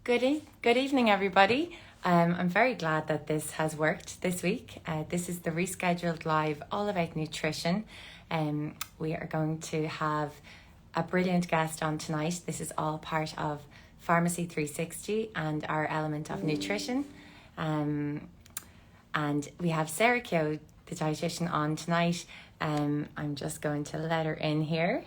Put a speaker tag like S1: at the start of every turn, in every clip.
S1: Good evening, everybody. I'm very glad that this has worked this week. This is the rescheduled live all about nutrition. We are going to have a brilliant guest on tonight. This is all part of Pharmacy 360 and our element of nutrition. And we have Sarah Keogh, the dietitian, on tonight. I'm just going to let her in here.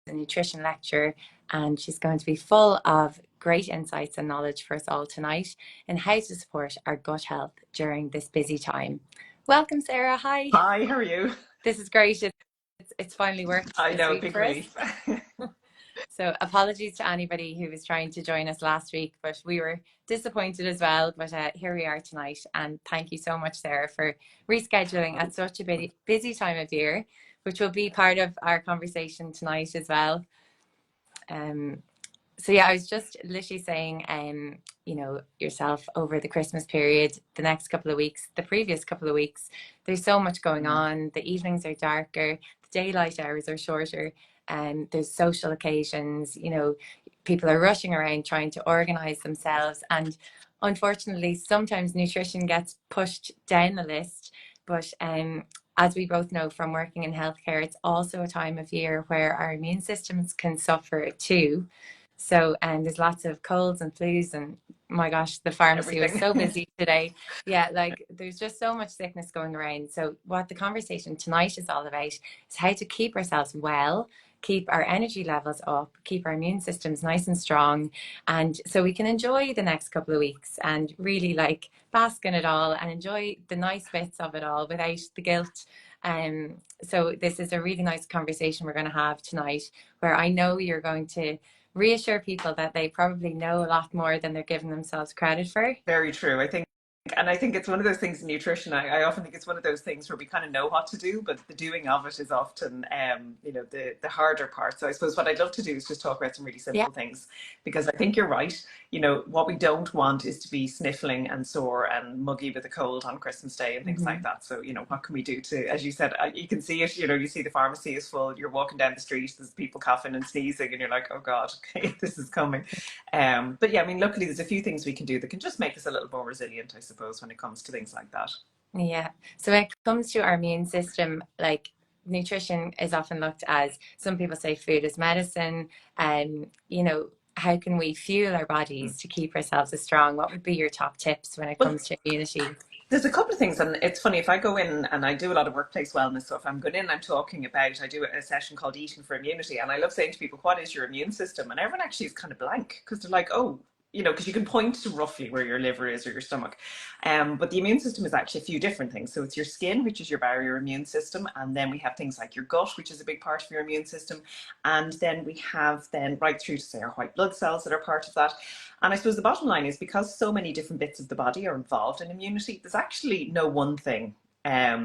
S1: A nutrition lecturer, and she's going to be full of great insights and knowledge for us all tonight in how to support our gut health during this busy time. Welcome, Sarah. Hi.
S2: Hi, how are you?
S1: This is great. It's finally worked
S2: I
S1: this
S2: know,
S1: week
S2: big
S1: for us.
S2: relief.
S1: So apologies to anybody who was trying to join us last week, but we were disappointed as well. But here we are tonight, and thank you so much, Sarah, for rescheduling at such a busy time of year, which will be part of our conversation tonight as well. So yeah, I was just literally saying, yourself over the Christmas period, the next couple of weeks, the previous couple of weeks, there's so much going on. The evenings are darker, the daylight hours are shorter, and there's social occasions, people are rushing around trying to organize themselves. And unfortunately, sometimes nutrition gets pushed down the list. But as we both know from working in healthcare, it's also a time of year where our immune systems can suffer too. So there's lots of colds and flus, and my gosh, the pharmacy was so busy today. Yeah, like there's just so much sickness going around. So what the conversation tonight is all about is how to keep ourselves well, keep our energy levels up, keep our immune systems nice and strong, and so we can enjoy the next couple of weeks and really like bask in it all and enjoy the nice bits of it all without the guilt. So this is a really nice conversation we're going to have tonight, where I know you're going to reassure people that they probably know a lot more than they're giving themselves credit for.
S2: Very true. I think it's one of those things in nutrition. I often think it's one of those things where we kind of know what to do, but the doing of it is often, the harder part. So I suppose what I'd love to do is just talk about some really simple things, because I think you're right. What we don't want is to be sniffling and sore and muggy with a cold on Christmas Day and things like that. So, what can we do to, as you said, you can see it, you see the pharmacy is full, you're walking down the street, there's people coughing and sneezing, and you're like, oh God, okay, this is coming. But yeah, luckily there's a few things we can do that can just make us a little more resilient, I suppose, when it comes to things like that.
S1: Yeah. So when it comes to our immune system, like nutrition is often looked as, some people say food is medicine, and how can we fuel our bodies to keep ourselves as strong? What would be your top tips when it comes to immunity?
S2: There's a couple of things, and it's funny, if I go in and I do a lot of workplace wellness, so if I'm going in, I'm talking about, I do a session called Eating for Immunity, and I love saying to people, what is your immune system? And everyone actually is kind of blank, because they're like, oh, because you can point to roughly where your liver is or your stomach. But the immune system is actually a few different things. So it's your skin, which is your barrier immune system. And then we have things like your gut, which is a big part of your immune system. And then we have right through to, say, our white blood cells that are part of that. And I suppose the bottom line is, because so many different bits of the body are involved in immunity, there's actually no one thing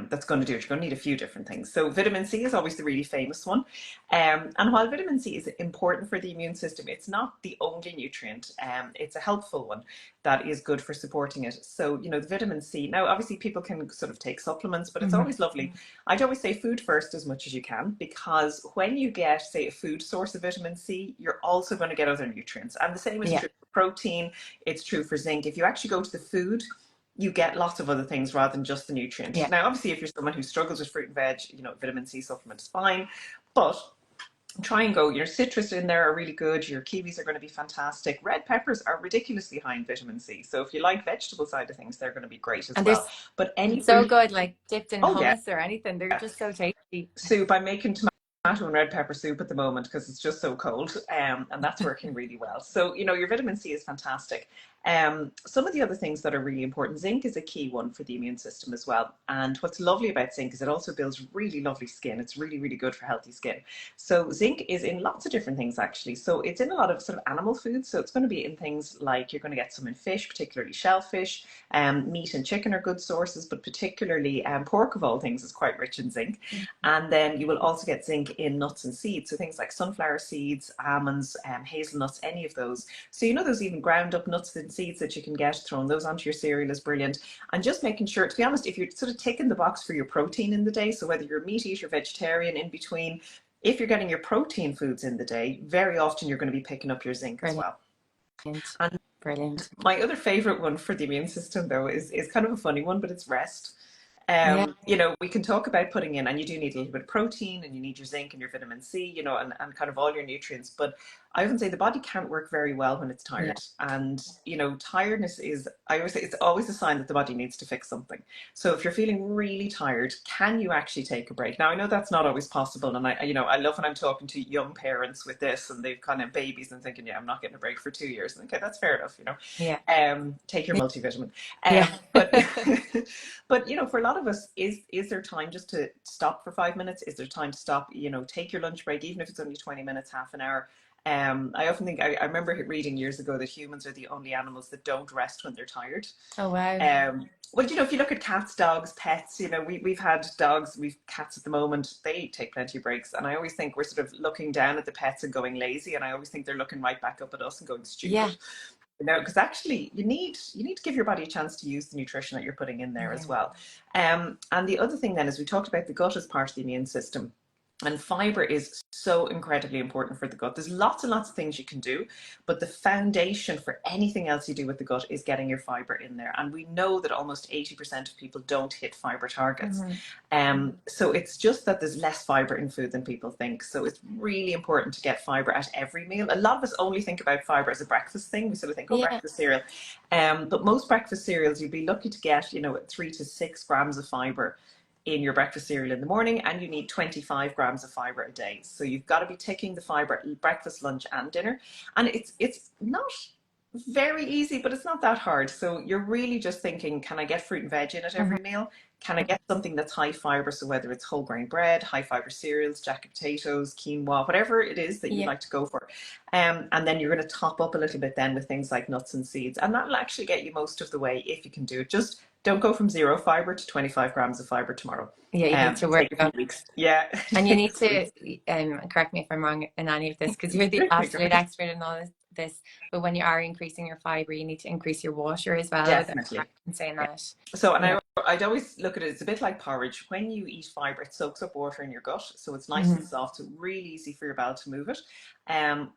S2: that's going to do it. You're going to need a few different things. So vitamin C is always the really famous one. And while vitamin C is important for the immune system, it's not the only nutrient. It's a helpful one that is good for supporting it. So, the vitamin C, now obviously people can sort of take supplements, but it's always lovely. I'd always say food first as much as you can, because when you get, say, a food source of vitamin C, you're also going to get other nutrients. And the same is true for protein. It's true for zinc. If you actually go to the food, you get lots of other things rather than just the nutrient. Now, obviously, if you're someone who struggles with fruit and veg, vitamin C supplement is fine, but try and go, your citrus in there are really good, your kiwis are going to be fantastic, red peppers are ridiculously high in vitamin C, so if you like vegetable side of things, they're going to be great as well.
S1: But so good, like dipped in hummus or anything, they're just so tasty.
S2: Soup, I'm making tomato and red pepper soup at the moment because it's just so cold, and that's working really well. So your vitamin C is fantastic. Some of the other things that are really important, zinc is a key one for the immune system as well. And what's lovely about zinc is it also builds really lovely skin. It's really, really good for healthy skin. So zinc is in lots of different things, actually. So it's in a lot of sort of animal foods. So it's going to be in things like, you're going to get some in fish, particularly shellfish. Meat and chicken are good sources, but particularly pork of all things is quite rich in zinc. And then you will also get zinc in nuts and seeds. So things like sunflower seeds, almonds, hazelnuts, any of those. So those even ground up nuts and seeds that you can get, throwing those onto your cereal is brilliant. And just making sure, to be honest, if you're sort of ticking the box for your protein in the day, so whether you're a meat eater, vegetarian, in between, if you're getting your protein foods in the day, very often you're going to be picking up your zinc as
S1: Brilliant.
S2: well. And
S1: Brilliant.
S2: my other favorite one for the immune system, though, is kind of a funny one, but it's rest.
S1: Yeah.
S2: You know, we can talk about putting in, and you do need a little bit of protein, and you need your zinc and your vitamin C, you know, and kind of all your nutrients. But I often say the body can't work very well when it's
S1: Yeah.
S2: tired. And, you know, tiredness is, I always say, it's always a sign that the body needs to fix something. So if you're feeling really tired, can you actually take a break? Now, I know that's not always possible. And you know, I love when I'm talking to young parents with this and they've kind of babies and thinking, yeah, I'm not getting a break for 2 years. And, okay, that's fair enough, you know.
S1: Yeah.
S2: Take your multivitamin.
S1: Yeah.
S2: But but you know, for a lot of us, is there time just to stop for 5 minutes? Is there time to stop, you know, take your lunch break, even if it's only 20 minutes, half an hour? I often think, I remember reading years ago that humans are the only animals that don't rest when they're tired.
S1: Oh, wow.
S2: Well, you know, if you look at cats, dogs, pets, you know, we've had dogs, we've cats at the moment, they take plenty of breaks. And I always think we're sort of looking down at the pets and going lazy. And I always think they're looking right back up at us and going stupid.
S1: Yeah.
S2: You know, because actually you need to give your body a chance to use the nutrition that you're putting in there as well. And the other thing then is we talked about the gut as part of the immune system. And fiber is so incredibly important for the gut. There's lots and lots of things you can do, but the foundation for anything else you do with the gut is getting your fiber in there. And we know that almost 80% of people don't hit fiber targets. So it's just that there's less fiber in food than people think. So it's really important to get fiber at every meal. A lot of us only think about fiber as a breakfast thing. We sort of think, oh, breakfast cereal. But most breakfast cereals, you'd be lucky to get, you know, 3 to 6 grams of fiber in your breakfast cereal in the morning, and you need 25 grams of fiber a day. So you've got to be taking the fiber breakfast, lunch, and dinner. And it's not very easy, but it's not that hard. So you're really just thinking, can I get fruit and veg in at every meal? Can I get something that's high fiber? So whether it's whole grain bread, high fiber cereals, jacket potatoes, quinoa, whatever it is that you like to go for. And then you're going to top up a little bit then with things like nuts and seeds. And that'll actually get you most of the way if you can do it. Just don't go from 0 fiber to 25 grams of fiber tomorrow.
S1: Yeah, you need to work on
S2: weeks. Yeah.
S1: And you need to, correct me if I'm wrong in any of this, because you're the absolute expert in all this, but when you are increasing your fiber, you need to increase your water as well.
S2: Definitely.
S1: I'm saying that.
S2: So, and I'd always look at it, it's a bit like porridge. When you eat fiber, it soaks up water in your gut. So it's nice and soft, so really easy for your bowel to move it.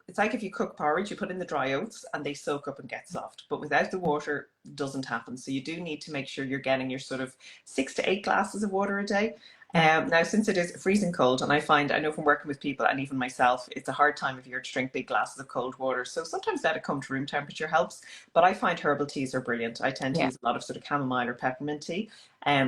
S2: It's like if you cook porridge, you put in the dry oats and they soak up and get soft. But without the water, it doesn't happen. So you do need to make sure you're getting your sort of 6 to 8 glasses of water a day. Now, since it is freezing cold, and I know from working with people and even myself, it's a hard time of year to drink big glasses of cold water. So sometimes let it come to room temperature helps. But I find herbal teas are brilliant. I tend to use a lot of sort of chamomile or peppermint tea,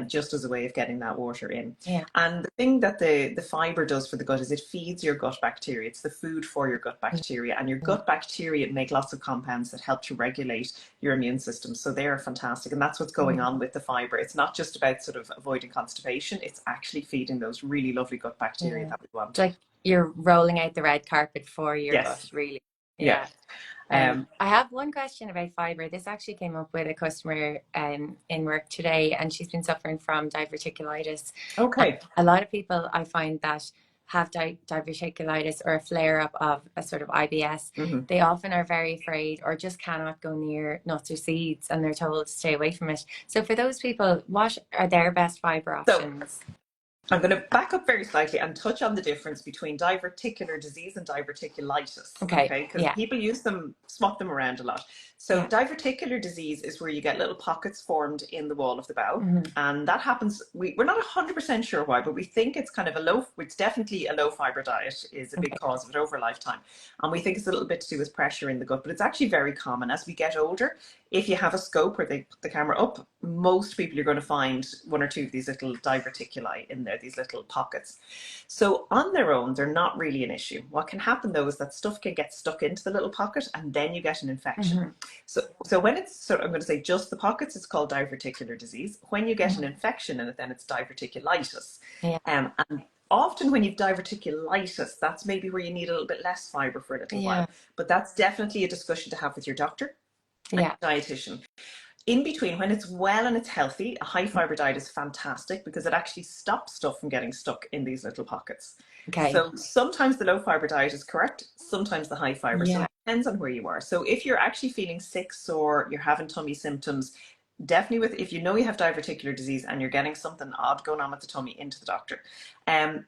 S2: just as a way of getting that water in. And the thing that the fiber does for the gut is it feeds your gut bacteria. It's the food for your gut bacteria, and your gut bacteria make lots of compounds that help to regulate your immune system. So they are fantastic, and that's what's going on with the fiber. It's not just about sort of avoiding constipation. It's actually feeding those really lovely gut bacteria that we want.
S1: Like you're rolling out the red carpet for your gut, really. I have one question about fiber. This actually came up with a customer in work today, and she's been suffering from diverticulitis.
S2: Okay.
S1: A lot of people I find that have diverticulitis or a flare up of a sort of IBS, they often are very afraid or just cannot go near nuts or seeds, and they're told to stay away from it. So for those people, what are their best fiber options?
S2: I'm going to back up very slightly and touch on the difference between diverticular disease and diverticulitis. Okay. Because people swap them around a lot. So diverticular disease is where you get little pockets formed in the wall of the bowel. And that happens, we're not 100% sure why, but we think it's kind of it's definitely a low fiber diet is a big cause of it over a lifetime. And we think it's a little bit to do with pressure in the gut, but it's actually very common. As we get older, if you have a scope where they put the camera up, most people you're going to find 1 or 2 of these little diverticuli in there, these little pockets. So on their own, they're not really an issue. What can happen though is that stuff can get stuck into the little pocket and then you get an infection. So when it's I'm going to say just the pockets, it's called diverticular disease. When you get an infection in it, then it's diverticulitis. And often when you've diverticulitis, that's maybe where you need a little bit less fiber for a little while. But that's definitely a discussion to have with your doctor and your dietitian. In between, when it's well and it's healthy, a high fiber diet is fantastic because it actually stops stuff from getting stuck in these little pockets. So sometimes the low fiber diet is correct, sometimes the high fiber. So it depends on where you are. So if you're actually feeling sick or you're having tummy symptoms, definitely with, if you know you have diverticular disease and you're getting something odd going on with the tummy, into the doctor.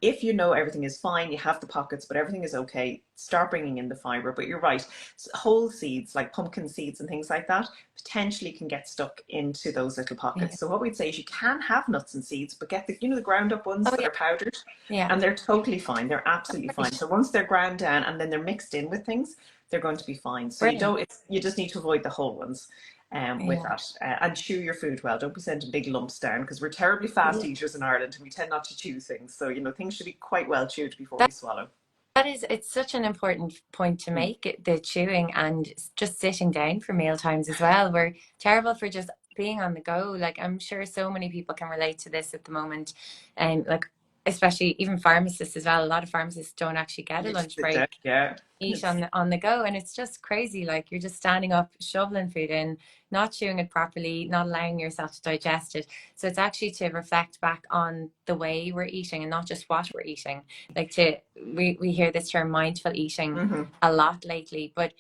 S2: If you know everything is fine, you have the pockets, but everything is okay, start bringing in the fiber. But you're right, whole seeds like pumpkin seeds and things like that potentially can get stuck into those little
S1: Yeah.
S2: pockets. So what we'd say is you can have nuts and seeds, but get the, you know, the ground up ones
S1: Oh
S2: that
S1: yeah.
S2: are powdered,
S1: Yeah.
S2: and they're totally fine. They're absolutely fine.
S1: Right.
S2: So once they're ground down and then they're mixed in with things, they're going to be fine. So you
S1: Brilliant.
S2: don't, you just need to avoid the whole ones with
S1: Yeah.
S2: that. And chew your food well. Don't be sending big lumps down, because we're terribly fast
S1: Yeah.
S2: eaters in Ireland and we tend not to chew things. So, you know, things should be quite well chewed before
S1: That
S2: we swallow.
S1: that is, it's such an important point to
S2: Mm.
S1: make, the chewing and just sitting down for meal times as well. We're terrible for just being on the go. Like I'm sure so many people can relate to this at the moment. And like especially even pharmacists as well. A lot of pharmacists don't actually get a
S2: You just
S1: lunch
S2: sit down.
S1: break,
S2: Yeah.
S1: eat
S2: It's,
S1: on the go, and it's just crazy. Like you're just standing up, shoveling food in, not chewing it properly, not allowing yourself to digest it. So it's actually to reflect back on the way we're eating and not just what we're eating. Like to we hear this term mindful eating
S2: mm-hmm.
S1: a lot lately, but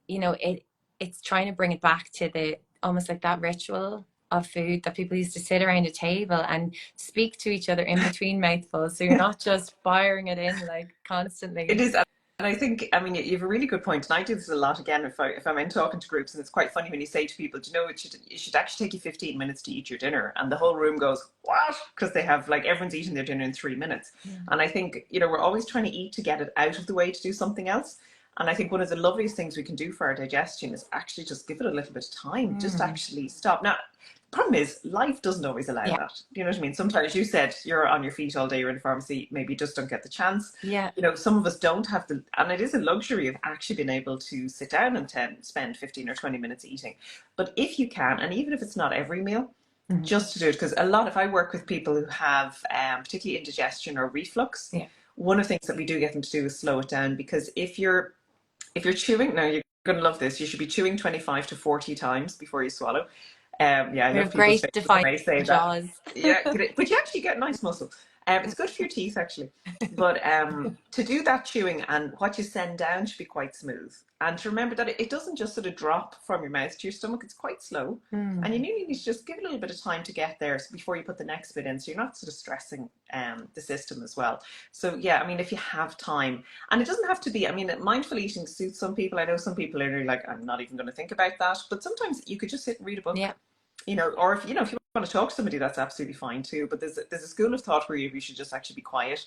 S1: you know it's trying to bring it back to the almost like that ritual of food that people used to sit around a table and speak to each other in between mouthfuls, so you're not just firing it in like
S2: It
S1: constantly.
S2: is. And I think, I mean, you have a really good point. And I do this a lot again if I'm in talking to groups. And it's quite funny when you say to people, do you know, it should actually take you 15 minutes to eat your dinner. And the whole room goes, what? Because they have, like, everyone's eating their dinner in 3 minutes.
S1: Yeah.
S2: And I think, you know, we're always trying to eat to get it out of the way to do something else. And I think one of the loveliest things we can do for our digestion is actually just give it a little bit of time, just
S1: Mm.
S2: actually stop. Now, problem is, life doesn't always allow
S1: Yeah.
S2: that. You know what I mean? Sometimes you said you're on your feet all day, you're in pharmacy, maybe you just don't get the chance.
S1: Yeah.
S2: You know, some of us don't have the, and it is a luxury of actually being able to sit down and spend 15 or 20 minutes eating. But if you can, and even if it's not every meal,
S1: Mhm.
S2: just to do it, because a lot, if I work with people who have particularly indigestion or reflux,
S1: Yeah.
S2: one of the things that we do get them to do is slow it down. Because if you're chewing, now you're going to love this, you should be chewing 25 to 40 times before you swallow. Yeah, I
S1: We
S2: love
S1: have
S2: people's
S1: great
S2: faces when
S1: defined
S2: they say that.
S1: jaws.
S2: Yeah, but you actually get nice muscle. It's good for your teeth, actually. But to do that chewing, and what you send down should be quite smooth. And to remember that it doesn't just sort of drop from your mouth to your stomach, it's quite slow. And you
S1: Mm.
S2: need to just give it a little bit of time to get there before you put the next bit in. So you're not sort of stressing the system as well. So, yeah, I mean, if you have time, and it doesn't have to be, I mean, mindful eating suits some people. I know some people are really like, I'm not even going to think about that. But sometimes you could just sit and read a book,
S1: Yeah.
S2: you know, or if you know, if you want to talk to somebody, that's absolutely fine too. But there's a school of thought where you should just actually be quiet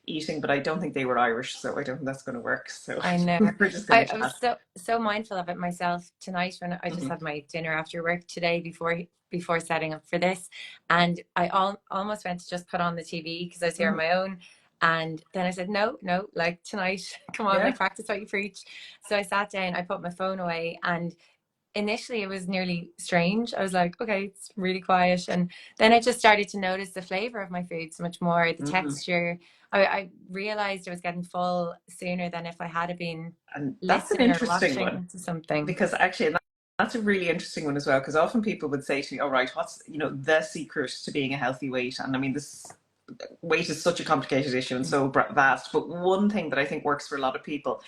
S2: eating, but I don't think they were Irish, so I don't think that's going to work. So
S1: I know.
S2: we're just going to
S1: I was
S2: chat.
S1: so mindful of it myself tonight when I just
S2: Mm-hmm.
S1: had my dinner after work today before setting up for this, and I almost went to just put on the TV because I was here on
S2: Mm-hmm.
S1: my own, and then I said no, no, like tonight, come on, like
S2: Yeah.
S1: practice what you preach. So I sat down, I put my phone away, and initially it was nearly strange. I was like, okay, it's really quiet. And then I just started to notice the flavor of my food so much more, the
S2: Mm-hmm.
S1: texture. I realized I was getting full sooner than if I had been
S2: And that's an
S1: listening or
S2: interesting one,
S1: watching to something.
S2: because actually that's a really interesting one as well. Because often people would say to me, "All right, what's, you know, the secret to being a healthy weight?" And I mean, this weight is such a complicated issue and so vast. But one thing that I think works for a lot of people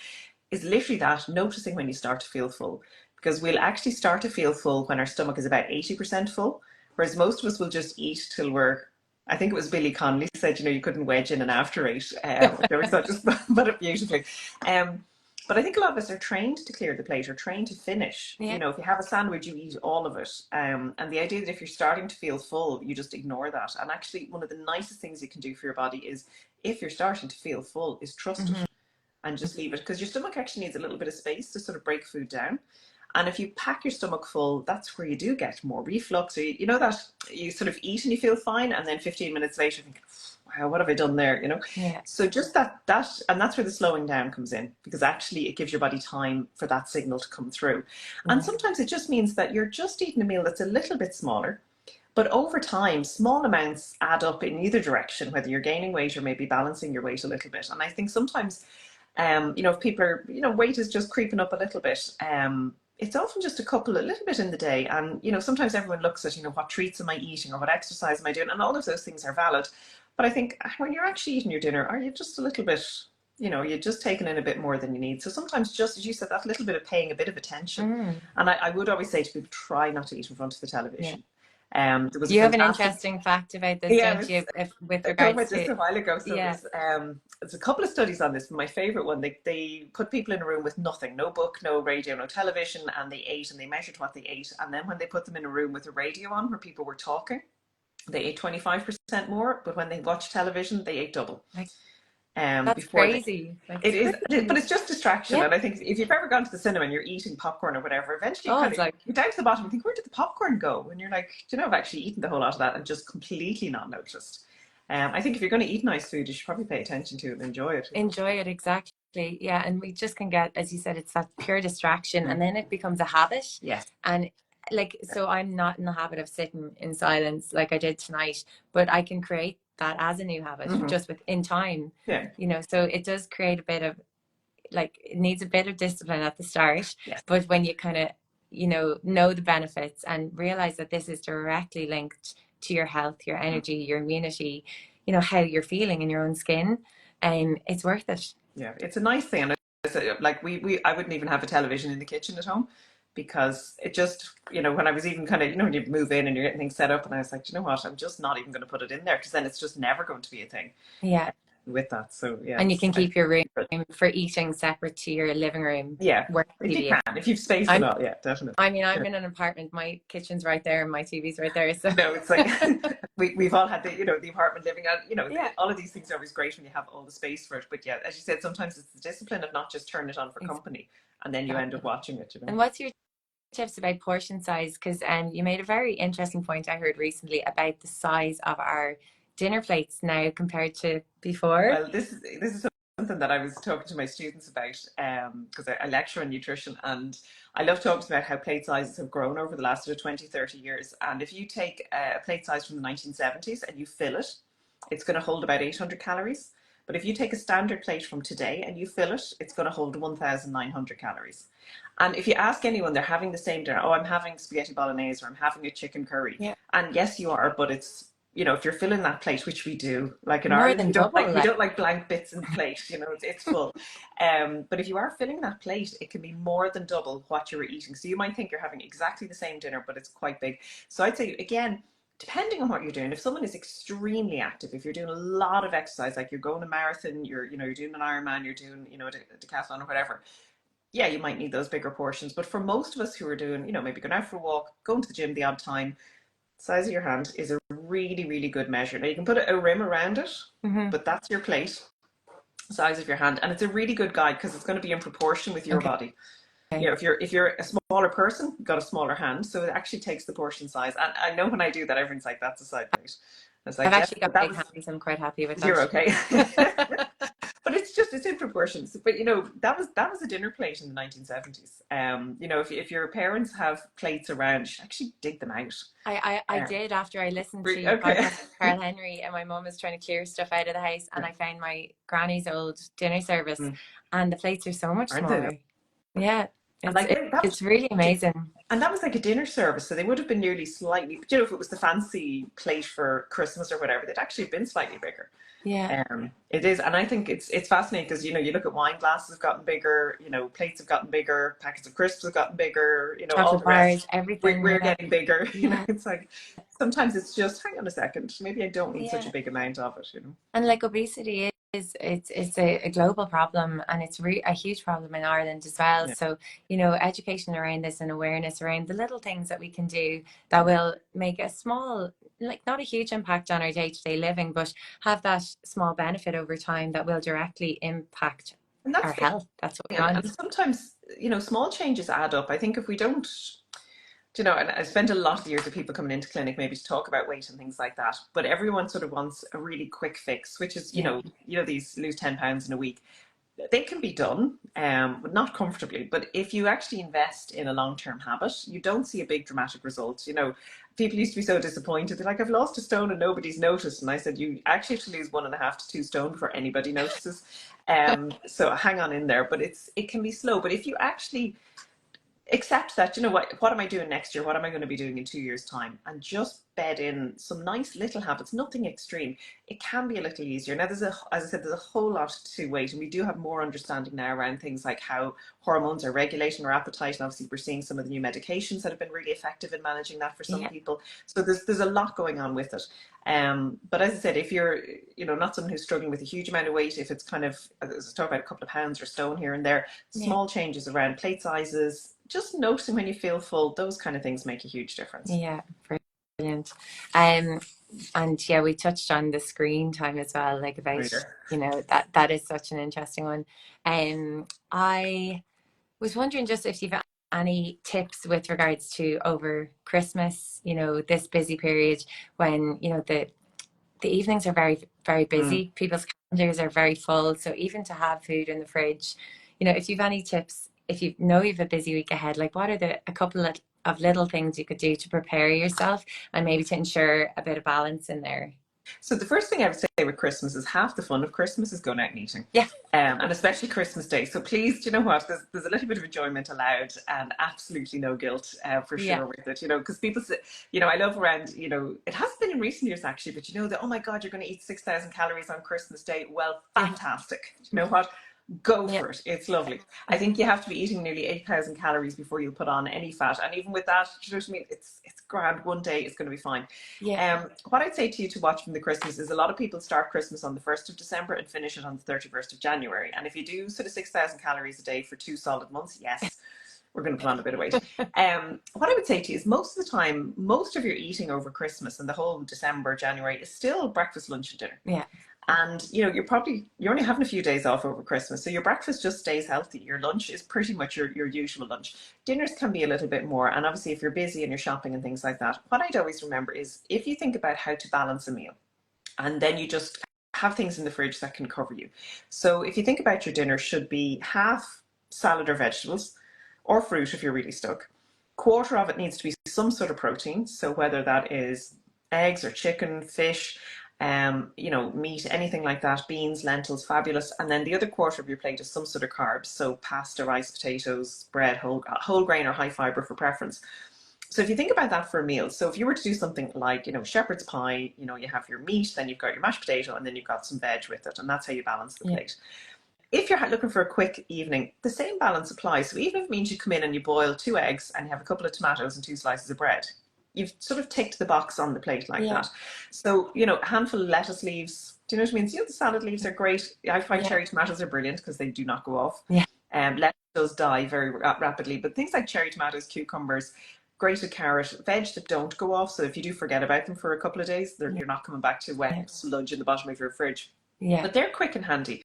S2: is literally that noticing when you start to feel full. Because we'll actually start to feel full when our stomach is about 80% full, whereas most of us will just eat till we're, I think it was Billy Connolly said, you know, you couldn't wedge in an after eight, which I always thought just put it beautifully. Um, but I think a lot of us are trained to clear the plate, or trained to finish. You
S1: Yeah.
S2: know, if you have a sandwich, you eat all of it. And the idea that if you're starting to feel full, you just ignore that. And actually, one of the nicest things you can do for your body is, if you're starting to feel full, is trust it
S1: Mm-hmm.
S2: and just leave it, because your stomach actually needs a little bit of space to sort of break food down. And if you pack your stomach full, that's where you do get more reflux. Or you know that you sort of eat and you feel fine, and then 15 minutes later, think, wow, what have I done there? You know.
S1: Yeah.
S2: So just and that's where the slowing down comes in, because actually it gives your body time for that signal to come through. And
S1: Yeah.
S2: sometimes it just means that you're just eating a meal that's a little bit smaller. But over time, small amounts add up in either direction, whether you're gaining weight or maybe balancing your weight a little bit. And I think sometimes you know, if people are, you know, weight is just creeping up a little bit, it's often just a little bit in the day. And, you know, sometimes everyone looks at, you know, what treats am I eating or what exercise am I doing? And all of those things are valid. But I think when you're actually eating your dinner, are you just a little bit, you know, you're just taking in a bit more than you need. So sometimes, just as you said, that little bit of paying a bit of attention.
S1: Mm.
S2: And I would always say to people, try not to eat in front of the
S1: Yeah.
S2: television. There was a
S1: You have an
S2: fantastic,
S1: interesting fact about this,
S2: yeah, it
S1: don't
S2: was,
S1: you? If with
S2: I talked
S1: regards
S2: about this
S1: to,
S2: a while ago. So
S1: yeah,
S2: there's a couple of studies on this, but my favorite one, they put people in a room with nothing, no book, no radio, no television, and they ate and they measured what they ate. And then when they put them in a room with a radio on where people were talking, they ate 25% more, but when they watched television, they ate double.
S1: like that's
S2: Before they,
S1: crazy. Like
S2: it
S1: it's
S2: is, but
S1: crazy.
S2: it's just distraction.
S1: Yeah.
S2: And I think if you've ever gone to the cinema and you're eating popcorn or whatever, eventually you
S1: Oh,
S2: kind
S1: it's
S2: of,
S1: like
S2: you're down to the bottom and think, where did the popcorn go? And you're like, do you know, I've actually eaten the whole lot of that and just completely not noticed. I think if you're going to eat nice food, you should probably pay attention to it and enjoy it.
S1: enjoy it exactly. Yeah, and we just can get, as you said, it's that pure distraction,
S2: Mm.
S1: and then it becomes a habit.
S2: Yes.
S1: And like, so I'm not in the habit of sitting in silence like I did tonight, but I can create that as a new habit just within time.
S2: Yeah.
S1: You know, so it does create a bit of, like, it needs a bit of discipline at the start,
S2: Yes.
S1: but when you kind of, you know the benefits and realize that this is directly linked to your health, your energy, your immunity, you know, how you're feeling in your own skin, and it's worth it.
S2: Yeah, it's a nice thing. And like I wouldn't even have a television in the kitchen at home because it just, you know, when I was even kind of, you know, when you move in and you're getting things set up, and I was like, you know what, I'm just not even going to put it in there because then it's just never going to be a thing
S1: Yeah.
S2: with that. So yeah,
S1: And you can keep your room for eating separate to your living room.
S2: yeah,
S1: Where
S2: if you
S1: TV.
S2: can, if you've space
S1: I'm,
S2: and all, yeah, definitely.
S1: I mean, I'm
S2: Yeah.
S1: in an apartment. My kitchen's right there, and my TV's right there. So
S2: No, it's like we've all had the, you know, the apartment living out, you know,
S1: yeah,
S2: all of these things are always great when you have all the space for it. But yeah, as you said, sometimes it's the discipline of not just turning it on for company and then you end up watching it, you know.
S1: And what's your tips about portion size? Because you made a very interesting point I heard recently about the size of our dinner plates now compared to before.
S2: Well, this is something that I was talking to my students about because I lecture on nutrition, and I love talking about how plate sizes have grown over the last sort of 20, 30 years. And if you take a plate size from the 1970s and you fill it, it's going to hold about 800 calories. But if you take a standard plate from today and you fill it, it's going to hold 1,900 calories. And if you ask anyone, they're having the same dinner. Oh, I'm having spaghetti bolognese, or I'm having a chicken curry.
S1: Yeah.
S2: And yes, you are, but it's, you know, if you're filling that plate, which we do, like in
S1: More
S2: Ireland,
S1: than
S2: we don't
S1: double,
S2: like, we don't like blank bits in the plate. You know, it's full. But if you are filling that plate, it can be more than double what you were eating. So you might think you're having exactly the same dinner, but it's quite big. So I'd say, again, depending on what you're doing, if someone is extremely active, if you're doing a lot of exercise, like you're going a marathon, you're doing an Ironman, you're doing, you know, a decathlon or whatever, yeah, you might need those bigger portions. But for most of us who are doing, you know, maybe going out for a walk, going to the gym the odd time, size of your hand is a really, really good measure. Now you can put a rim around it, but that's your plate, size of your hand, and it's a really good guide because it's going to be in proportion with your body. You know, if you're a smaller person, you've got a smaller hand, so it actually takes the portion size. And I know when I do that, everyone's like, "That's a side plate." It's like,
S1: I've actually got big
S2: was,
S1: hands. I'm quite happy with that.
S2: You're okay. But it's in proportions. But you know, that was a dinner plate in the 1970s. You know, if your parents have plates around, you should actually dig them out.
S1: I did after I listened to your podcast with Carl Henry, and my mum was trying to clear stuff out of the house, and I found my granny's old dinner service, and the plates are so much smaller. Yeah. It's really amazing.
S2: And that was like a dinner service, so they would have been nearly slightly, but you know, if it was the fancy plate for Christmas or whatever, they'd actually been slightly bigger.
S1: Yeah.
S2: It is, and I think it's fascinating because, you know, you look at wine glasses have gotten bigger, you know, plates have gotten bigger, packets of crisps have gotten bigger, you know,
S1: chocolate
S2: all the rest.
S1: Bars, everything.
S2: We're getting bigger. You know, it's like sometimes it's just, hang on a second, maybe I don't need such a big amount of it, you know.
S1: And like obesity it's a global problem, and it's a huge problem in Ireland as well. So, you know, education around this and awareness around the little things that we can do that will make a small, like not a huge impact on our day-to-day living, but have that small benefit over time that will directly impact our health. That's what we want.
S2: And sometimes, you know, small changes add up. I think if we don't, you know, and I spent a lot of years with people coming into clinic maybe to talk about weight and things like that, but everyone sort of wants a really quick fix, which is, you know, these lose 10 pounds in a week. They can be done, but not comfortably. But if you actually invest in a long-term habit, you don't see a big dramatic result. You know, people used to be so disappointed. They're like, I've lost a stone and nobody's noticed. And I said, you actually have to lose 1.5 to 2 stone before anybody notices. So hang on in there. But it can be slow. But if you actually accept that, you know what am I doing next year, what am I going to be doing in 2 years time, and just bed in some nice little habits, nothing extreme. It can be a little easier now. There's a, as I said, there's a whole lot to wait, and we do have more understanding now around things like how hormones are regulating our appetite, and obviously we're seeing some of the new medications that have been really effective in managing that for some
S1: Yeah.
S2: people. So there's a lot going on with it. But as I said, if you're, you know, not someone who's struggling with a huge amount of weight, if it's kind of, as I talk about, a couple of pounds or stone here and there,
S1: Yeah.
S2: small changes around plate sizes, just noticing when you feel full, those kind of things make a huge difference.
S1: Yeah. Brilliant. Um, and yeah, we touched on the screen time as well, like about,
S2: Reader.
S1: that is such an interesting one. I was wondering just if you've any tips with regards to over Christmas, this busy period when, the evenings are very, very
S2: Mm.
S1: busy. People's calendars are very full. So even to have food in the fridge, if you've any tips, if you know you've a busy week ahead, like what are a couple of little things you could do to prepare yourself and maybe to ensure a bit of balance in there?
S2: So the first thing I would say with Christmas is half the fun of Christmas is going out and eating.
S1: Yeah.
S2: And especially Christmas Day. So please, do you know what? There's a little bit of enjoyment allowed and absolutely no guilt for
S1: Yeah.
S2: sure with it, because people say, I love around, it hasn't been in recent years actually, but that, oh my God, you're going to eat 6,000 calories on Christmas Day. Well, fantastic. You know what? Go for it. It's lovely. I think you have to be eating nearly 8,000 calories before you put on any fat. And even with that, you know what I mean? It's grand. One day it's going to be fine.
S1: Yeah.
S2: What I'd say to you to watch from the Christmas is a lot of people start Christmas on the 1st of December and finish it on the 31st of January. And if you do sort of 6,000 calories a day for 2 solid months, yes, we're going to put on a bit of weight. What I would say to you is most of the time, most of your eating over Christmas and the whole December, January is still breakfast, lunch and dinner.
S1: Yeah.
S2: And you're only having a few days off over Christmas, so your breakfast just stays healthy. Your lunch is pretty much your usual lunch. Dinners can be a little bit more, and obviously if you're busy and you're shopping and things like that, what I'd always remember is if you think about how to balance a meal, and then you just have things in the fridge that can cover you. So if you think about your dinner should be half salad or vegetables, or fruit if you're really stuck. Quarter of it needs to be some sort of protein, so whether that is eggs or chicken, fish, meat, anything like that, beans, lentils, fabulous. And then the other quarter of your plate is some sort of carbs, so pasta, rice, potatoes, bread, whole grain or high fiber for preference. So if you think about that for a meal, so if you were to do something like, shepherd's pie, you have your meat, then you've got your mashed potato, and then you've got some veg with it, and that's how you balance the plate. If you're looking for a quick evening, the same balance applies. So even if it means you come in and you boil 2 eggs and you have a couple of tomatoes and 2 slices of bread, you've sort of ticked the box on the plate like that. So, a handful of lettuce leaves, do you know what I mean? So, the salad leaves are great. I find cherry tomatoes are brilliant because they do not go off. Lettuce does die very rapidly, but things like cherry tomatoes, cucumbers, grated carrot, veg that don't go off. So if you do forget about them for a couple of days, you're not coming back to wet sludge in the bottom of your fridge. But they're quick and handy.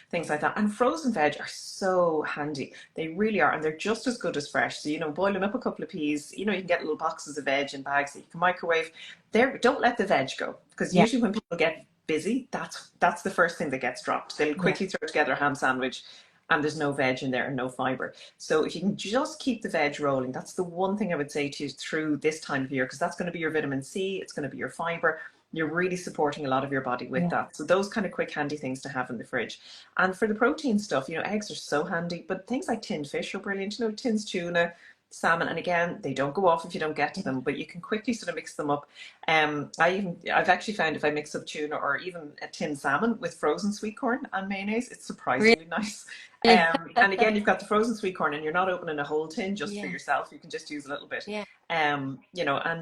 S2: Things like that. And frozen veg are so handy. They really are. And they're just as good as fresh. So, boiling up a couple of peas, you can get little boxes of veg in bags that you can microwave. Don't let the veg go. Because usually when people get busy, that's the first thing that gets dropped. They'll quickly throw together a ham sandwich and there's no veg in there and no fiber. So if you can just keep the veg rolling, that's the one thing I would say to you through this time of year, because that's going to be your vitamin C, it's going to be your fiber. You're really supporting a lot of your body with that. So those kind of quick, handy things to have in the fridge. And for the protein stuff, eggs are so handy, but things like tinned fish are brilliant. Tins tuna, salmon, and again, they don't go off if you don't get to them, but you can quickly sort of mix them up. I've actually found if I mix up tuna or even a tinned salmon with frozen sweet corn and mayonnaise, it's surprisingly nice. And again, you've got the frozen sweet corn and you're not opening a whole tin just for yourself. You can just use a little bit. And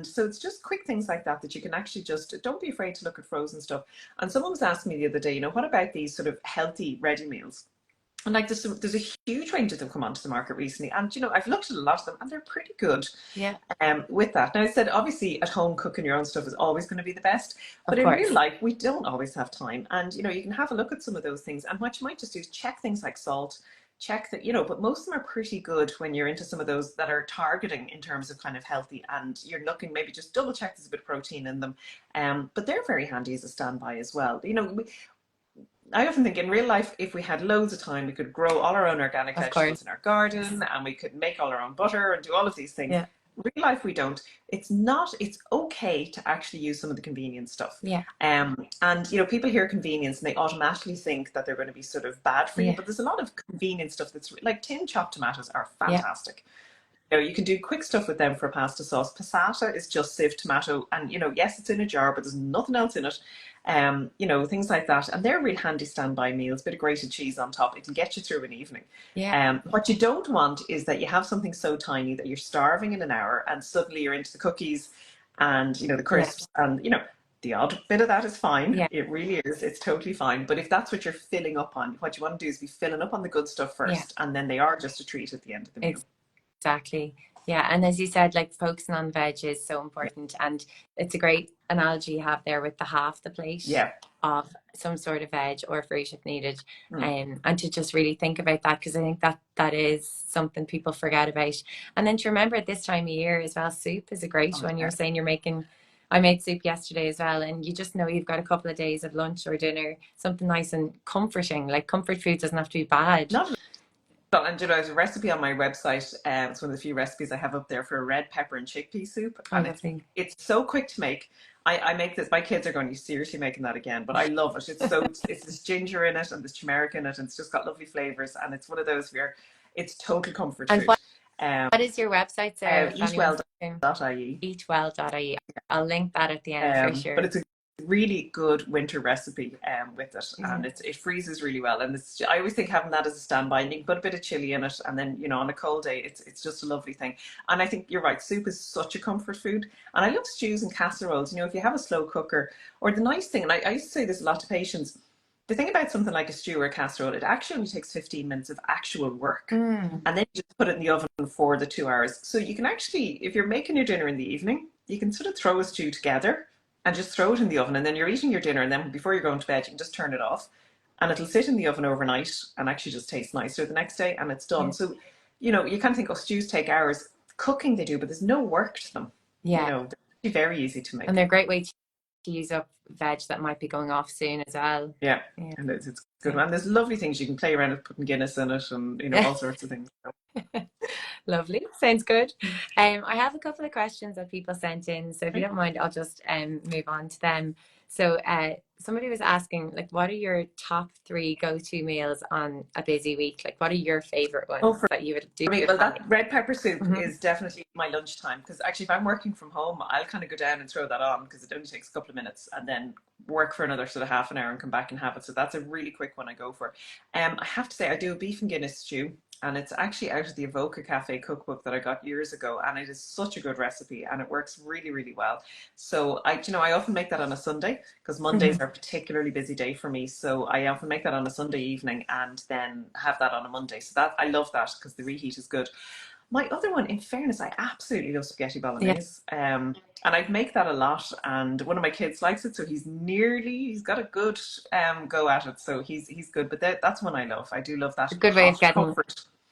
S2: so it's just quick things like that you can actually just, don't be afraid to look at frozen stuff. And someone was asking me the other day, what about these sort of healthy ready meals? And there's a huge range of them come onto the market recently, and I've looked at a lot of them, and they're pretty good. With that, now I said obviously at home cooking your own stuff is always going to be the best, but in real life we don't always have time, and you can have a look at some of those things, and what you might just do is check things like salt, check that but most of them are pretty good when you're into some of those that are targeting in terms of kind of healthy, and you're looking maybe just double check there's a bit of protein in them, but they're very handy as a standby as well. I often think in real life, if we had loads of time, we could grow all our own organic vegetables in our garden, and we could make all our own butter and do all of these things. Real life, we don't. It's okay to actually use some of the convenience stuff. And people hear convenience and they automatically think that they're going to be sort of bad for you, but there's a lot of convenient stuff that's like tin chopped tomatoes are fantastic. You can do quick stuff with them for pasta sauce. Passata is just sieved tomato, and yes, it's in a jar, but there's nothing else in it. Things like that, and they're real handy standby meals. Bit of grated cheese on top; it'll get you through an evening.
S1: Yeah.
S2: What you don't want is that you have something so tiny that you're starving in an hour, and suddenly you're into the cookies, and the
S1: Yeah.
S2: crisps, and the odd bit of that is fine.
S1: Yeah.
S2: It really is. It's totally fine. But if that's what you're filling up on, what you want to do is be filling up on the good stuff
S1: Yeah.
S2: first, and then they are just a treat at the end of the meal.
S1: Exactly. Yeah. And as you said, like focusing on veg is so important. And it's a great analogy you have there with the half the plate of some sort of veg or fruit if needed. And to just really think about that, because I think that is something people forget about. And then to remember at this time of year as well, soup is a great one. You're saying I made soup yesterday as well, and you just know you've got a couple of days of lunch or dinner, something nice and comforting. Like comfort food doesn't have to be bad.
S2: And there's a recipe on my website. It's one of the few recipes I have up there for a red pepper and chickpea soup. And it's so quick to make. I make this. My kids are going, "You seriously making that again?" But I love it. It's this ginger in it and this turmeric in it, and it's just got lovely flavors. And it's one of those where it's total comfort food.
S1: What is your website, Sarah?
S2: Eatwell.ie.
S1: Eatwell.ie. I'll link that at the end for sure.
S2: But it's a really good winter recipe with it, and it freezes really well. And I always think having that as a standby, and you can put a bit of chili in it, and then on a cold day, it's just a lovely thing. And I think you're right. Soup is such a comfort food, and I love stews and casseroles. If you have a slow cooker, or the nice thing, and I used to say this a lot to patients. The thing about something like a stew or a casserole, it actually only takes 15 minutes of actual work. And then you just put it in the oven for the 2 hours. So you can actually, if you're making your dinner in the evening, you can sort of throw a stew together and just throw it in the oven. And then you're eating your dinner, and then before you're going to bed, you can just turn it off. And it'll sit in the oven overnight and actually just taste nicer the next day, and it's done. So, you kind of think, oh, stews take hours. Cooking they do, but there's no work to them. They're very easy to make.
S1: And they're a great way to use up veg that might be going off soon as well.
S2: And it's good. And there's lovely things you can play around with, putting Guinness in it, and all sorts of things.
S1: Lovely, sounds good. I have a couple of questions that people sent in, so if you don't mind, I'll just move on to them. So somebody was asking, like, what are your top 3 go-to meals on a busy week? Like, what are your favorite ones that you would do?
S2: Well, that red pepper soup is definitely my lunchtime, because actually if I'm working from home, I'll kind of go down and throw that on, because it only takes a couple of minutes, and then work for another sort of half an hour and come back and have it. So that's a really quick one I go for. I have to say, I do a beef and Guinness stew, and it's actually out of the Avoca Cafe cookbook that I got years ago, and it is such a good recipe, and it works really, really well. So I often make that on a Sunday, because Mondays are a particularly busy day for me. So I often make that on a Sunday evening and then have that on a Monday. So that I love that, because the reheat is good. My other one, in fairness, I absolutely love spaghetti bolognese. And I make that a lot, and one of my kids likes it, so he's got a good go at it, so he's good. But that's one I love. I do love that.
S1: A good way of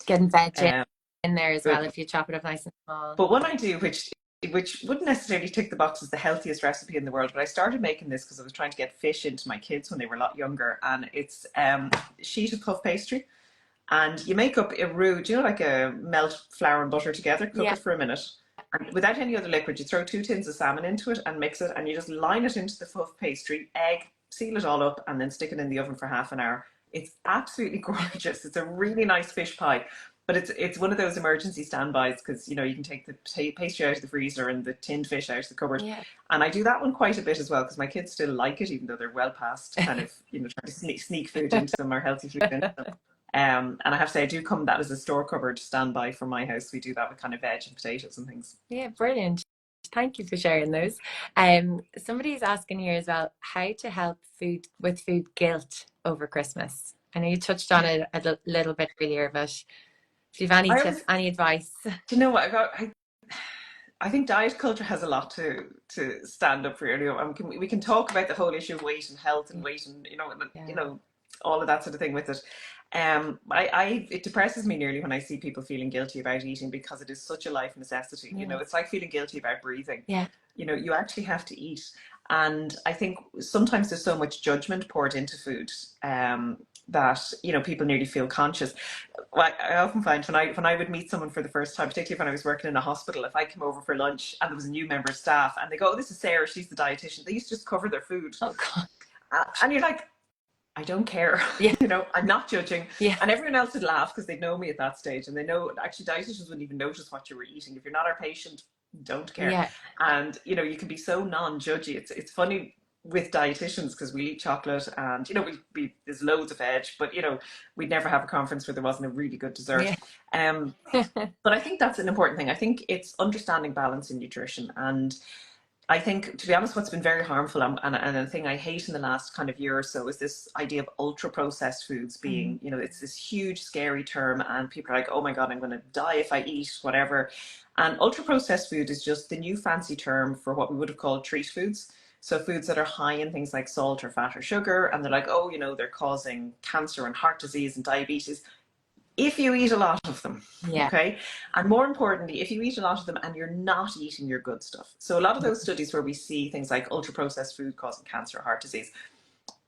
S1: getting veg in there as well, if you chop it up nice and small.
S2: But one I do, which wouldn't necessarily tick the box as the healthiest recipe in the world, but I started making this because I was trying to get fish into my kids when they were a lot younger, and it's sheet of puff pastry. And you make up a roux, like a melt flour and butter together, cook it for a minute. And without any other liquid, you throw 2 tins of salmon into it and mix it, and you just line it into the puff pastry, egg, seal it all up, and then stick it in the oven for half an hour. It's absolutely gorgeous. It's a really nice fish pie. But it's one of those emergency standbys, because you can take the pastry out of the freezer and the tinned fish out of the cupboard. And I do that one quite a bit as well, because my kids still like it, even though they're well past kind of trying to sneak food into them, or healthy food into them. And I have to say, I do come that as a store cupboard standby for my house. We do that with kind of veg and potatoes and things.
S1: Yeah, brilliant. Thank you for sharing those. Somebody's asking here as well, how to help with food guilt over Christmas. I know you touched on it a little bit earlier, but if you have any tips, any advice?
S2: Do you know what? I think diet culture has a lot to stand up for. We can talk about the whole issue of weight and health and weight, and all of that sort of thing with it. It depresses me nearly when I see people feeling guilty about eating, because it is such a life necessity. It's like feeling guilty about breathing. You actually have to eat. And I think sometimes there's so much judgment poured into food that people nearly feel conscious. I often find when I would meet someone for the first time, particularly when I was working in a hospital, if I came over for lunch and there was a new member of staff and they go, "Oh, this is Sarah, she's the dietitian," they used to just cover their food.
S1: Oh God.
S2: And you're like, I don't care.
S1: Yeah.
S2: You know, I'm not judging.
S1: Yeah.
S2: And everyone else would laugh because they know me at that stage. And they know, actually, dietitians wouldn't even notice what you were eating. If you're not our patient, don't care.
S1: Yeah.
S2: And, you know, you can be so non-judgy. It's funny with dietitians because we eat chocolate and, you know, there's loads of veg, but, you know, we'd never have a conference where there wasn't a really good dessert.
S1: Yeah.
S2: But I think that's an important thing. I think it's understanding balance in nutrition. And I think, to be honest, what's been very harmful and a thing I hate in the last kind of year or so is this idea of ultra processed foods being, you know, it's this huge, scary term, and people are like, oh my God, I'm going to die if I eat whatever. And ultra processed food is just the new fancy term for what we would have called treat foods. So foods that are high in things like salt or fat or sugar, and they're like, oh, you know, they're causing cancer and heart disease and diabetes if you eat a lot of them.
S1: Yeah.
S2: Okay. And more importantly, if you eat a lot of them and you're not eating your good stuff. So a lot of those studies where we see things like ultra processed food causing cancer or heart disease,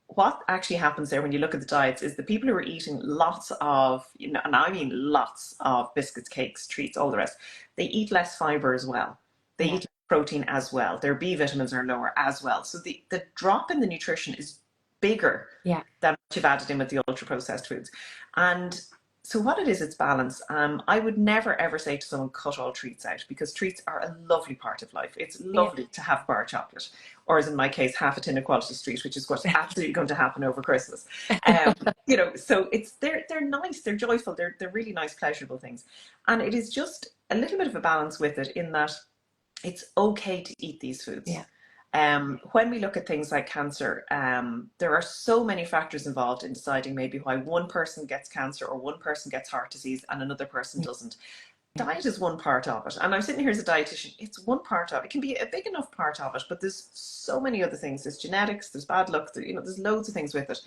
S2: what actually happens there when you look at the diets is the people who are eating lots of, you know, and I mean lots of biscuits, cakes, treats, all the rest, they eat less fiber as well. They eat protein as well. Their B vitamins are lower as well. So the drop in the nutrition is bigger than what you've added in with the ultra processed foods. And so what it is, it's balance. I would never ever say to someone, cut all treats out, because treats are a lovely part of life. It's lovely to have bar chocolate, or as in my case, half a tin of Quality Street, which is what's absolutely going to happen over Christmas. You know, so they're nice, they're joyful, they're really nice, pleasurable things. And it is just a little bit of a balance with it in that it's okay to eat these foods. When we look at things like cancer, there are so many factors involved in deciding maybe why one person gets cancer or one person gets heart disease and another person doesn't. Diet is one part of it. And I'm sitting here as a dietitian, it's one part of it. It can be a big enough part of it, but there's so many other things. There's genetics, there's bad luck, you know, there's loads of things with it.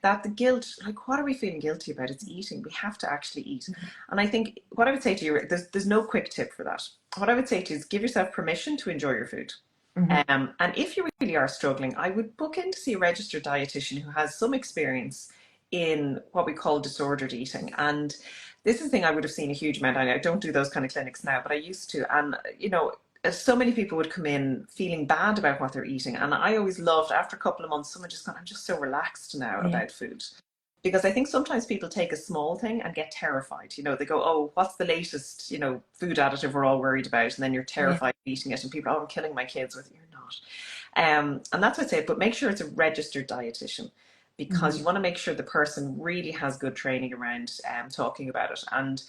S2: That the guilt, like, what are we feeling guilty about? It's eating. We have to actually eat. And I think what I would say to you, there's no quick tip for that. What I would say to you is give yourself permission to enjoy your food. And if you really are struggling, I would book in to see a registered dietitian who has some experience in what we call disordered eating. And this is the thing I would have seen a huge amount. I don't do those kind of clinics now, but I used to. And, you know, so many people would come in feeling bad about what they're eating. And I always loved, after a couple of months, someone just gone, I'm just so relaxed now about food. Because I think sometimes people take a small thing and get terrified. You know, they go, oh, what's the latest, you know, food additive we're all worried about? And then you're terrified of eating it. And people, oh, I'm killing my kids with it. You're not. And that's what I say. But make sure it's a registered dietitian, because you want to make sure the person really has good training around talking about it. And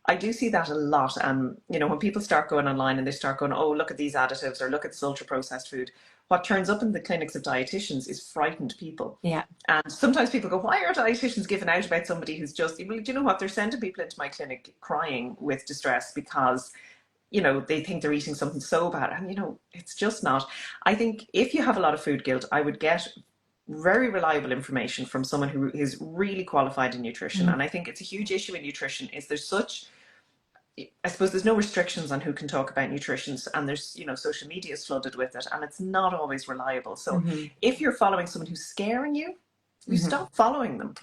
S2: I do see that a lot. You know, when people start going online and they start going, oh, look at these additives or look at this ultra processed food, what turns up in the clinics of dietitians is frightened people. And sometimes people go, why are dietitians giving out about somebody who's just, well, do you know what? They're sending people into my clinic crying with distress because, you know, they think they're eating something so bad. And, you know, it's just not. I think if you have a lot of food guilt, I would get very reliable information from someone who is really qualified in nutrition. And I think it's a huge issue in nutrition is there's such, I suppose there's no restrictions on who can talk about nutrition, and there's, you know, social media is flooded with it, and it's not always reliable. So if you're following someone who's scaring you, you stop following them.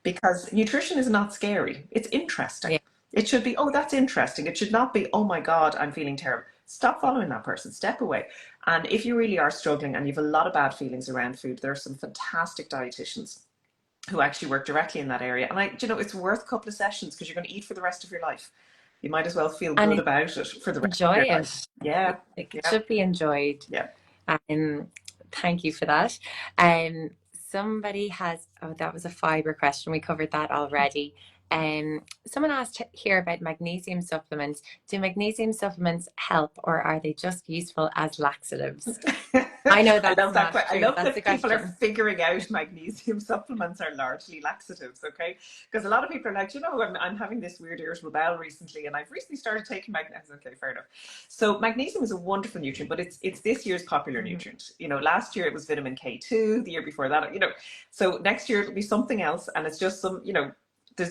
S2: Because nutrition is not scary. It's interesting. It should be, oh, that's interesting. It should not be, oh my God, I'm feeling terrible. Stop following that person. Step away. And if you really are struggling and you have a lot of bad feelings around food, there are some fantastic dietitians who actually work directly in that area. And you know, it's worth a couple of sessions because you're going to eat for the rest of your life. You might as well feel good about it for the rest of your life.
S1: It should be enjoyed. Thank you for that. Somebody has, oh, that was a fiber question. We covered that already. Someone asked here about magnesium supplements. Do magnesium supplements help, or are they just useful as laxatives? I know that's not true.
S2: I love that people are figuring out magnesium supplements are largely laxatives, okay? Because a lot of people are like, you know, I'm having this weird irritable bowel recently, and I've recently started taking magnesium. Okay, fair enough. So magnesium is a wonderful nutrient, but it's this year's popular nutrient. You know, last year it was vitamin K2, the year before that, you know. So next year it'll be something else, and it's just some, you know,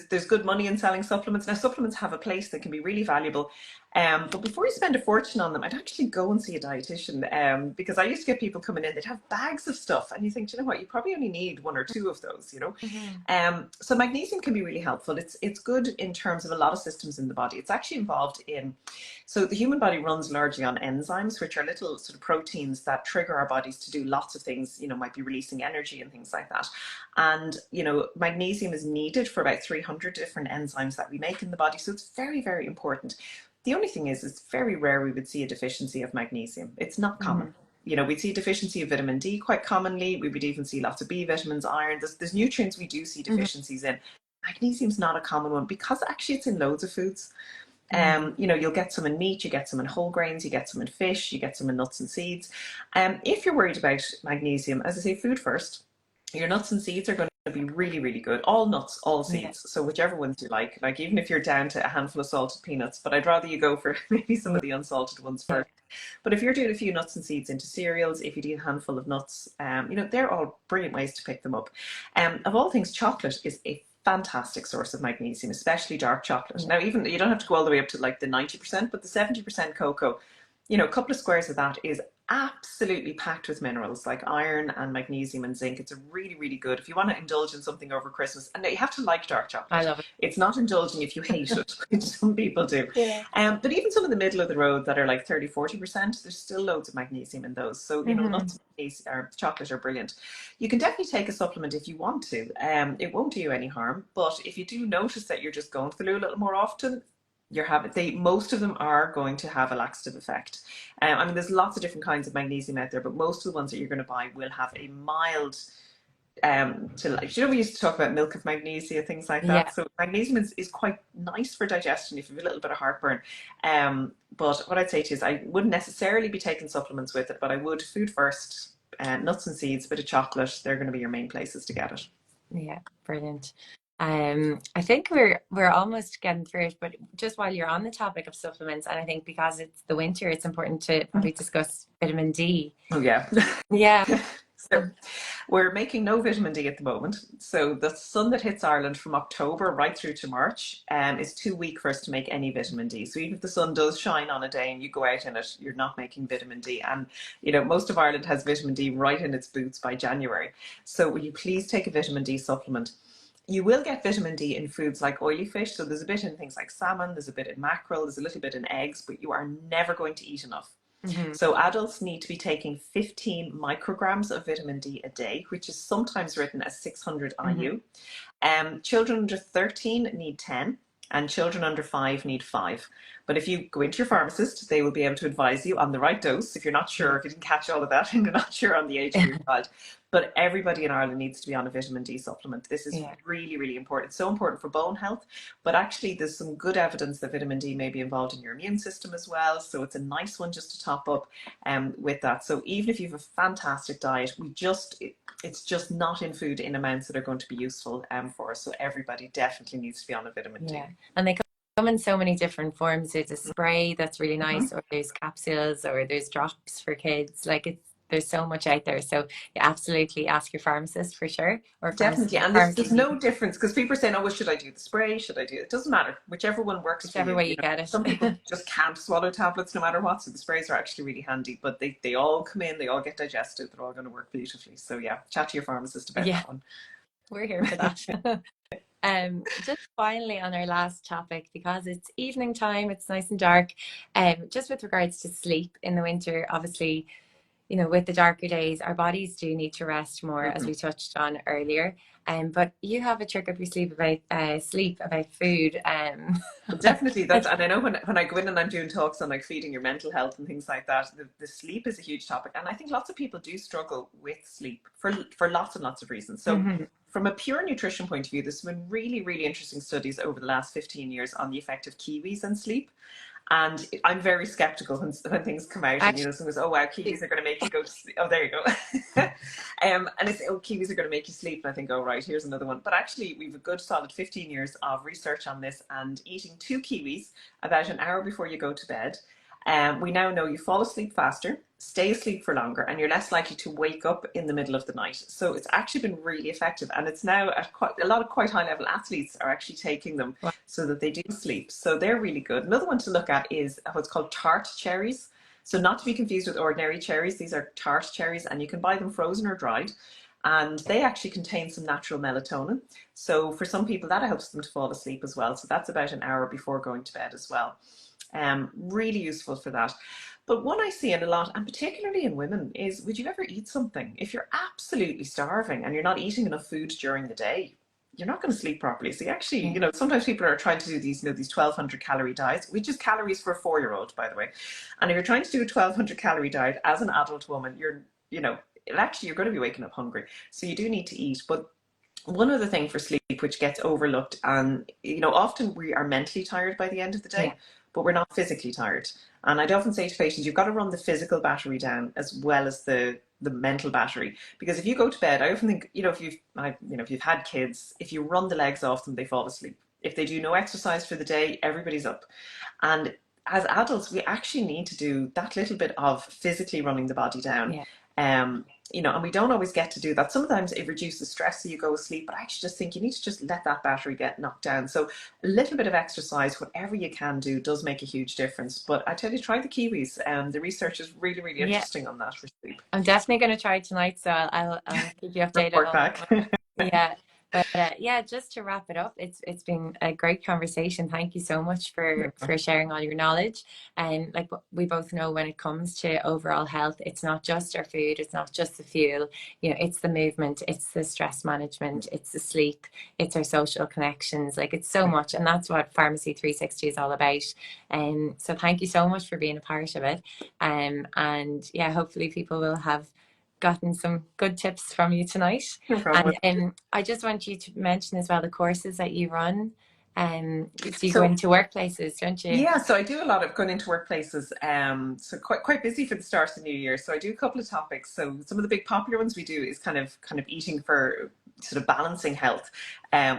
S2: there's good money in selling supplements. Now, supplements have a place that can be really valuable. But before you spend a fortune on them, I'd actually go and see a dietitian, because I used to get people coming in, they'd have bags of stuff, and you think, you know what, you probably only need one or two of those, you know.
S1: Hmm.
S2: So magnesium can be really helpful. It's good in terms of a lot of systems in the body. It's actually involved in, so the human body runs largely on enzymes, which are little sort of proteins that trigger our bodies to do lots of things, you know, might be releasing energy and things like that. And, you know, magnesium is needed for about 300 different enzymes that we make in the body. So it's very, very important. The only thing is, it's very rare we would see a deficiency of magnesium. It's not common.
S1: Hmm.
S2: You know, we'd see deficiency of vitamin D quite commonly. We would even see lots of B vitamins, iron. There's nutrients we do see
S1: Hmm.
S2: deficiencies in. Magnesium's not a common one because actually it's in loads of foods.
S1: Hmm.
S2: You know, you'll get some in meat, you get some in whole grains, you get some in fish, you get some in nuts and seeds. If you're worried about magnesium, as I say, food first. Your nuts and seeds are going to be really, really good. All nuts, all
S1: Yeah.
S2: seeds. So whichever ones you like even if you're down to a handful of salted peanuts, but I'd rather you go for maybe some of the unsalted ones
S1: Yeah.
S2: first. But if you're doing a few nuts and seeds into cereals, if you do a handful of nuts, you know, they're all brilliant ways to pick them up. Of all things, chocolate is a fantastic source of magnesium, especially dark chocolate.
S1: Yeah.
S2: Now, even you don't have to go all the way up to like the 90%, but the 70% cocoa, you know, a couple of squares of that is absolutely packed with minerals like iron and magnesium and zinc. It's a really, really good if you want to indulge in something over Christmas. And you have to like dark
S1: I
S2: chocolate.
S1: love
S2: It's not indulging if you hate it, which some people do.
S1: it.
S2: But even some of the middle of the road that are like 30–40%, there's still loads of magnesium in those. So, you know,
S1: Hmm.
S2: nuts or chocolate are brilliant. You can definitely take a supplement if you want to. It won't do you any harm. But if you do notice that you're just going to the loo a little more often, most of them are going to have a laxative effect. I mean, there's lots of different kinds of magnesium out there, but most of the ones that you're going to buy will have a mild, to like, you know, we used to talk about milk of magnesia, things like that.
S1: Yeah.
S2: So magnesium is quite nice for digestion if you have a little bit of heartburn. But what I'd say to you is I wouldn't necessarily be taking supplements with it, but I would food first, nuts and seeds, bit of chocolate. They're going to be your main places to get it.
S1: Yeah. Brilliant. I think we're almost getting through it, but just while you're on the topic of supplements, and I think because it's the winter, it's important to probably discuss vitamin D.
S2: Oh yeah.
S1: Yeah.
S2: So we're making no vitamin D at the moment. So the sun that hits Ireland from October right through to March is too weak for us to make any vitamin D. So even if the sun does shine on a day and you go out in it, you're not making vitamin D. And you know, most of Ireland has vitamin D right in its boots by January. So will you please take a vitamin D supplement? You will get vitamin D in foods like oily fish. So there's a bit in things like salmon, there's a bit in mackerel, there's a little bit in eggs, but you are never going to eat enough.
S1: Hmm.
S2: So adults need to be taking 15 micrograms of vitamin D a day, which is sometimes written as 600
S1: Hmm.
S2: IU. Children under 13 need 10 and children under 5 need 5. But if you go into your pharmacist, they will be able to advise you on the right dose if you're not sure,
S1: Yeah.
S2: if you didn't catch all of that and you're not sure on the age of your child. But everybody in Ireland needs to be on a vitamin D supplement. This is
S1: Yeah.
S2: really, really important. It's so important for bone health, but actually there's some good evidence that vitamin D may be involved in your immune system as well. So it's a nice one just to top up with that. So even if you have a fantastic diet, it's just not in food in amounts that are going to be useful for us. So everybody definitely needs to be on a vitamin D.
S1: Yeah. And they come in so many different forms. There's a spray that's really
S2: Mm-hmm.
S1: nice, or there's capsules, or there's drops for kids. Like there's so much out there. So you absolutely ask your pharmacist for sure, or
S2: Definitely. And there's
S1: pharmacies,
S2: no
S1: even
S2: difference because people are saying, oh, well, should I do the spray? Should I do it? Doesn't matter. Whichever one works for
S1: whichever
S2: you.
S1: way
S2: You
S1: you
S2: know,
S1: get
S2: some people
S1: it.
S2: just can't swallow tablets no matter what. So the sprays are actually really handy, but they all come in, they all get digested, they're all going to work beautifully. So yeah, chat to your pharmacist about
S1: Yeah,
S2: that one.
S1: we're here for that. Just finally on our last topic, because it's evening time, it's nice and dark. Just with regards to sleep in the winter, obviously, you know, with the darker days, our bodies do need to rest more, as
S2: Mhm.
S1: we touched on earlier. But you have a trick up your sleeve about sleep, about food.
S2: Definitely, that's, and I know when I go in and I'm doing talks on like feeding your mental health and things like that, the sleep is a huge topic, and I think lots of people do struggle with sleep for lots and lots of reasons. So,
S1: Mhm.
S2: from a pure nutrition point of view, there's been really, really interesting studies over the last 15 years on the effect of kiwis and sleep. And I'm very skeptical when things come out and, you
S1: Actually,
S2: know, someone goes, oh, wow, kiwis are going to make you go to sleep. Oh, there you go. And it's, oh, kiwis are going to make you sleep. And I think, oh, right, here's another one. But actually, we've a good solid 15 years of research on this, and eating 2 kiwis about an hour before you go to bed We now know you fall asleep faster, stay asleep for longer, and you're less likely to wake up in the middle of the night. So it's actually been really effective, and it's now at quite a lot of quite high level athletes are actually taking them
S1: Wow.
S2: so that they do sleep. So they're really good. Another one to look at is what's called tart cherries. So not to be confused with ordinary cherries, these are tart cherries, and you can buy them frozen or dried. And they actually contain some natural melatonin. So for some people, that helps them to fall asleep as well. So that's about an hour before going to bed as well. Really useful for that. But one I see in a lot, and particularly in women, is would you ever eat something? If you're absolutely starving and you're not eating enough food during the day, you're not going to sleep properly. So you actually, sometimes people are trying to do these 1,200 calorie diets, which is calories for a 4-year-old, by the way. And if you're trying to do a 1,200 calorie diet as an adult woman, you're going to be waking up hungry. So you do need to eat. But one other thing for sleep, which gets overlooked, and often we are mentally tired by the end of the day, but we're not physically tired. And I'd often say to patients, you've got to run the physical battery down as well as the mental battery. Because if you go to bed, I often think, if you've had kids, if you run the legs off them, they fall asleep. If they do no exercise for the day, everybody's up. And as adults, we actually need to do that little bit of physically running the body down.
S1: Yeah.
S2: And we don't always get to do that. Sometimes it reduces stress so you go to sleep, but I actually just think you need to just let that battery get knocked down. So a little bit of exercise, whatever you can do, does make a huge difference. But I tell you, try the kiwis. The research is really, really interesting on that for sleep.
S1: I'm definitely going to try tonight, so I'll keep you updated.
S2: Report back.
S1: Yeah. But just to wrap it up, it's been a great conversation. Thank you so much for sharing all your knowledge. And like we both know, when it comes to overall health, it's not just our food, it's not just the fuel, it's the movement, it's the stress management, it's the sleep, it's our social connections. Like, it's so much, and that's what Pharmacy 360 is all about. So thank you so much for being a part of it. And yeah, hopefully people will have gotten some good tips from you tonight.
S2: No problem.
S1: And I just want you to mention as well the courses that you run. So you go into workplaces, don't you?
S2: Yeah, so I do a lot of going into workplaces. So quite busy for the start of the new year. So I do a couple of topics. So some of the big popular ones we do is kind of eating for sort of balancing health,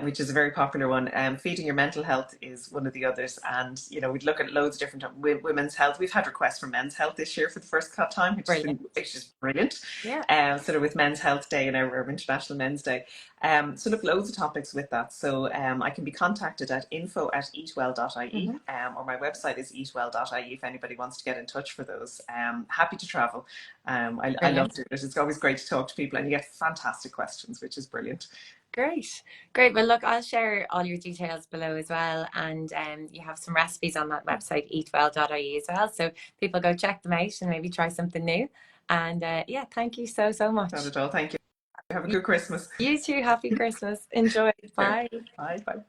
S2: which is a very popular one. Feeding your mental health is one of the others. And, we'd look at loads of different women's health. We've had requests for men's health this year for the first time, which is brilliant.
S1: Yeah.
S2: Sort of with Men's Health Day and our International Men's Day. So look, loads of topics with that. So I can be contacted at info@eatwell.ie, or my website is eatwell.ie if anybody wants to get in touch for those. Happy to travel. I love doing it. It's always great to talk to people, and you get fantastic questions, which is brilliant.
S1: Great. Well, look, I'll share all your details below as well, and you have some recipes on that website, eatwell.ie, as well, so people go check them out and maybe try something new. And thank you so much.
S2: Not at all. Thank you. Have a good Christmas.
S1: You too. Happy Christmas. Enjoy. Bye.
S2: Bye.